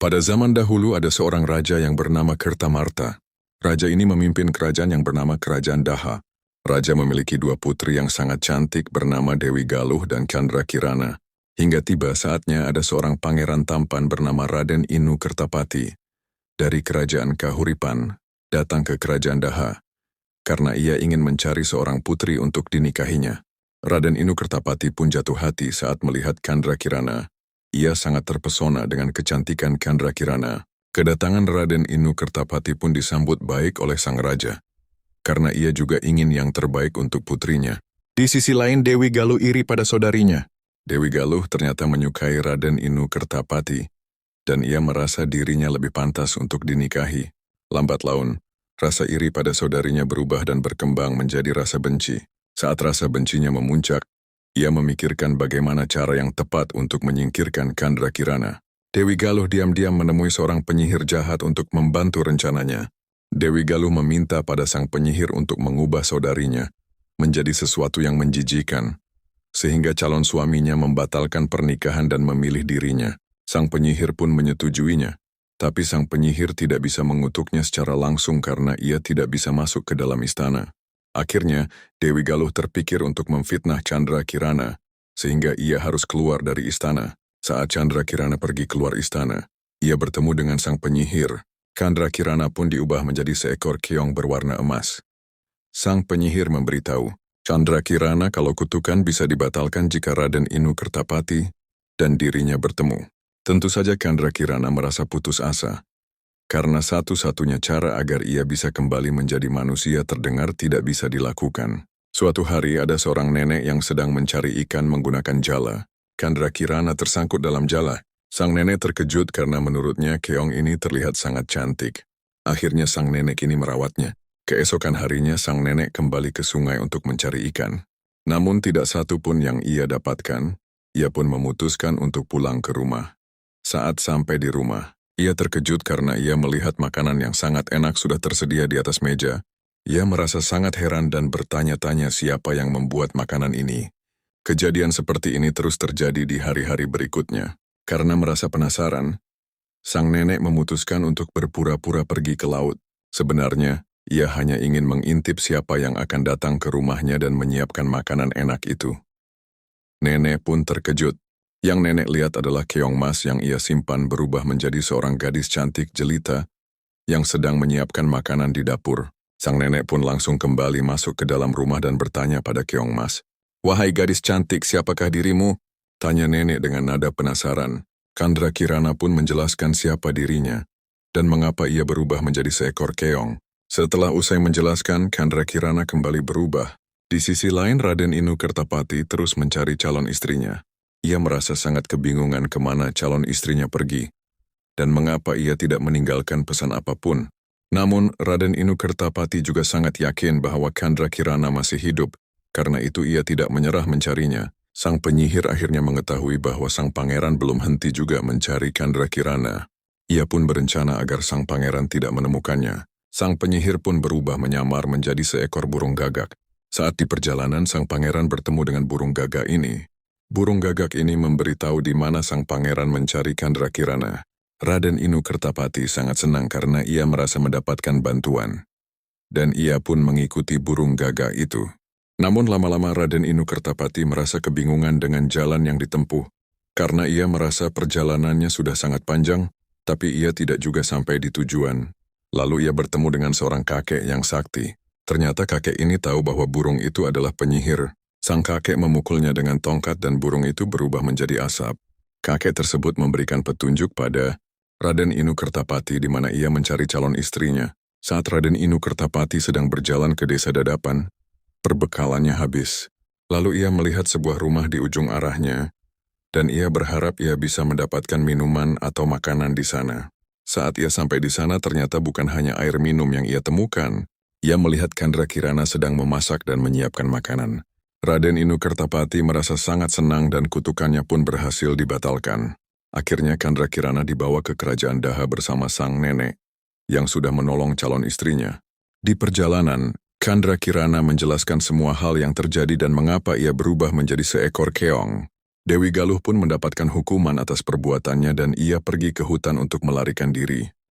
Pada zaman dahulu ada seorang raja yang bernama Kertamarta. Raja ini memimpin kerajaan yang bernama Kerajaan Daha. Raja memiliki dua putri yang sangat cantik bernama Dewi Galuh dan Candrakirana. Hingga tiba saatnya ada seorang pangeran tampan bernama Raden Inu Kertapati dari kerajaan Kahuripan datang ke Kerajaan Daha karena ia ingin mencari seorang putri untuk dinikahinya. Raden Inu Kertapati pun jatuh hati saat melihat Candrakirana. Ia sangat terpesona dengan kecantikan Candrakirana. Kedatangan Raden Inu Kertapati pun disambut baik oleh sang raja, karena ia juga ingin yang terbaik untuk putrinya. Di sisi lain, Dewi Galuh iri pada saudarinya. Dewi Galuh ternyata menyukai Raden Inu Kertapati, dan ia merasa dirinya lebih pantas untuk dinikahi. Lambat laun, rasa iri pada saudarinya berubah dan berkembang menjadi rasa benci. Saat rasa bencinya memuncak, ia memikirkan bagaimana cara yang tepat untuk menyingkirkan Candrakirana. Dewi Galuh diam-diam menemui seorang penyihir jahat untuk membantu rencananya. Dewi Galuh meminta pada sang penyihir untuk mengubah saudarinya menjadi sesuatu yang menjijikan, sehingga calon suaminya membatalkan pernikahan dan memilih dirinya. Sang penyihir pun menyetujuinya, tapi sang penyihir tidak bisa mengutuknya secara langsung karena ia tidak bisa masuk ke dalam istana. Akhirnya, Dewi Galuh terpikir untuk memfitnah Candrakirana, sehingga ia harus keluar dari istana. Saat Candrakirana pergi keluar istana, ia bertemu dengan sang penyihir. Candrakirana pun diubah menjadi seekor keong berwarna emas. Sang penyihir memberitahu, Candrakirana kalau kutukan bisa dibatalkan jika Raden Inu Kertapati dan dirinya bertemu. Tentu saja Candrakirana merasa putus asa, karena satu-satunya cara agar ia bisa kembali menjadi manusia terdengar tidak bisa dilakukan. Suatu hari ada seorang nenek yang sedang mencari ikan menggunakan jala. Candrakirana tersangkut dalam jala. Sang nenek terkejut karena menurutnya keong ini terlihat sangat cantik. Akhirnya sang nenek ini merawatnya. Keesokan harinya sang nenek kembali ke sungai untuk mencari ikan. Namun tidak satu pun yang ia dapatkan. Ia pun memutuskan untuk pulang ke rumah. Saat sampai di rumah, ia terkejut karena ia melihat makanan yang sangat enak sudah tersedia di atas meja. Ia merasa sangat heran dan bertanya-tanya siapa yang membuat makanan ini. Kejadian seperti ini terus terjadi di hari-hari berikutnya. Karena merasa penasaran, sang nenek memutuskan untuk berpura-pura pergi ke laut. Sebenarnya, ia hanya ingin mengintip siapa yang akan datang ke rumahnya dan menyiapkan makanan enak itu. Nenek pun terkejut. Yang nenek lihat adalah keong mas yang ia simpan berubah menjadi seorang gadis cantik jelita yang sedang menyiapkan makanan di dapur. Sang nenek pun langsung kembali masuk ke dalam rumah dan bertanya pada keong mas. "Wahai gadis cantik, siapakah dirimu?" Tanya nenek dengan nada penasaran. Candrakirana pun menjelaskan siapa dirinya dan mengapa ia berubah menjadi seekor keong. Setelah usai menjelaskan, Candrakirana kembali berubah. Di sisi lain, Raden Inu Kertapati terus mencari calon istrinya. Ia merasa sangat kebingungan kemana calon istrinya pergi dan mengapa ia tidak meninggalkan pesan apapun. Namun, Raden Inu Kertapati juga sangat yakin bahwa Candrakirana masih hidup. Karena itu ia tidak menyerah mencarinya. Sang penyihir akhirnya mengetahui bahwa sang pangeran belum henti juga mencari Candrakirana. Ia pun berencana agar sang pangeran tidak menemukannya. Sang penyihir pun berubah menyamar menjadi seekor burung gagak. Saat di perjalanan, sang pangeran bertemu dengan burung gagak ini. Burung gagak ini memberitahu di mana sang pangeran mencari Candrakirana. Raden Inu Kertapati sangat senang karena ia merasa mendapatkan bantuan. Dan ia pun mengikuti burung gagak itu. Namun lama-lama Raden Inu Kertapati merasa kebingungan dengan jalan yang ditempuh. Karena ia merasa perjalanannya sudah sangat panjang, tapi ia tidak juga sampai di tujuan. Lalu ia bertemu dengan seorang kakek yang sakti. Ternyata kakek ini tahu bahwa burung itu adalah penyihir. Sang kakek memukulnya dengan tongkat dan burung itu berubah menjadi asap. Kakek tersebut memberikan petunjuk pada Raden Inu Kertapati di mana ia mencari calon istrinya. Saat Raden Inu Kertapati sedang berjalan ke desa Dadapan, perbekalannya habis. Lalu ia melihat sebuah rumah di ujung arahnya, dan ia berharap ia bisa mendapatkan minuman atau makanan di sana. Saat ia sampai di sana ternyata bukan hanya air minum yang ia temukan. Ia melihat Candrakirana sedang memasak dan menyiapkan makanan. Raden Inu Kertapati merasa sangat senang dan kutukannya pun berhasil dibatalkan. Akhirnya Candrakirana dibawa ke kerajaan Daha bersama sang nenek, yang sudah menolong calon istrinya. Di perjalanan, Candrakirana menjelaskan semua hal yang terjadi dan mengapa ia berubah menjadi seekor keong. Dewi Galuh pun mendapatkan hukuman atas perbuatannya dan ia pergi ke hutan untuk melarikan diri.